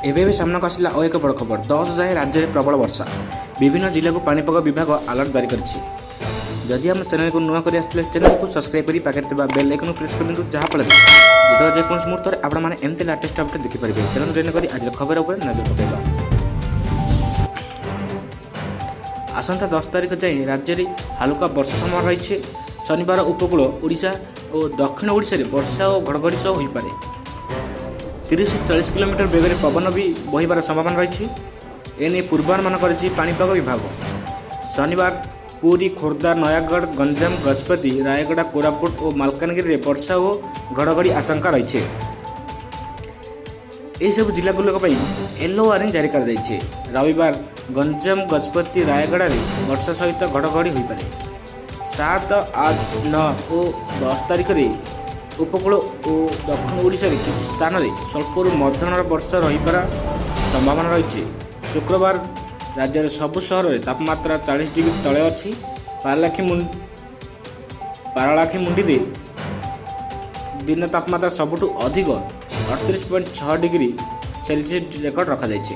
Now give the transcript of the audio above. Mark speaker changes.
Speaker 1: ଏବେ ସାମ୍ନାକୁ ଆସିଲା ଆଉ ଏକ ବଡ଼ ଖବର 10 ଯାଏଁ ରାଜ୍ୟରେ ପ୍ରବଳ ବର୍ଷା ବିଭିନ୍ନ ଜିଲ୍ଲାକୁ ପାଣିପାଗ ବିଭାଗ ଆଲର୍ଟ ଜାରି କରିଛି। ଯଦି ଆମ ଚ୍ୟାନେଲକୁ ନୂଆ କରି ଆସିଥିଲେ ଚ୍ୟାନେଲକୁ ସବସ୍କ୍ରାଇବ୍ କରି ପାଖରେ ଥିବା ବେଲ୍ ଆଇକନକୁ ପ୍ରେସ୍ କରିଦିଅନ୍ତୁ ଯାହାଫଳରେ ଯେତେବେଳେ ଯେକୌଣସି ମୁହୂର୍ତ୍ତରେ ଆପଣମାନେ ଏମିତି ଲାଟେଷ୍ଟ ଅପଡେଟ୍ ଦେଖିପାରିବେ। ଚାଲନ୍ତୁ ଟ୍ରେନ୍ କରି ଆଜିର ଖବର ଉପରେ ନଜର ପକାଇବା। ଆସନ୍ତା 10 ତାରିଖ ଯାଏଁ ରାଜ୍ୟରେ ହାଲୁକା ବର୍ଷା ସମ୍ଭାବନା ରହିଛି। ଶନିବାର ଉପକୂଳ ଓଡ଼ିଶା ଓ ଦକ୍ଷିଣ ଓଡ଼ିଶାରେ ବର୍ଷା ଓ ଘଡ଼ଘଡ଼ି ସହ ହୋଇପାରେ। 30-40 କିଲୋମିଟର ବେଗରେ ପବନ ବି ବହିବାର ସମ୍ଭାବନା ରହିଛି। ଏନେଇ ପୂର୍ବାନୁମାନ କରିଛି ପାଣିପାଗ ବିଭାଗ। ଶନିବାର ପୁରୀ, ଖୋର୍ଦ୍ଧା, ନୟାଗଡ଼, ଗଞ୍ଜାମ, ଗଜପତି, ରାୟଗଡ଼ା, କୋରାପୁଟ ଓ ମାଲକାନଗିରିରେ ବର୍ଷା ଓ ଘଡ଼ଘଡ଼ି ଆଶଙ୍କା ରହିଛି। ଏହିସବୁ ଜିଲ୍ଲାଗୁଡ଼ିକ ପାଇଁ ୟେଲୋ ୱାର୍ଣ୍ଣିଂ ଜାରି କରାଯାଇଛି। ରବିବାର ଗଞ୍ଜାମ, ଗଜପତି, ରାୟଗଡ଼ାରେ ବର୍ଷା ସହିତ ଘଡ଼ଘଡ଼ି ହୋଇପାରେ। 7, 8, 9 ଓ 10 ତାରିଖରେ ଉପକୂଳ ଓ ଦକ୍ଷିଣ ଓଡ଼ିଶାରେ କିଛି ସ୍ଥାନରେ ସ୍ୱଳ୍ପରୁ ମଧ୍ୟମର ବର୍ଷା ରହିବାର ସମ୍ଭାବନା ରହିଛି। ଶୁକ୍ରବାର ରାଜ୍ୟର ସବୁ ସହରରେ ତାପମାତ୍ରା 40 ଡିଗ୍ରୀ ତଳେ ଅଛି। ପାରଳାଖେମୁଣ୍ଡିରେ ଦିନ ତାପମାତ୍ରା ସବୁଠୁ ଅଧିକ 38.6 ଡିଗ୍ରୀ ସେଲସିୟସ୍ ରେକର୍ଡ ରଖାଯାଇଛି।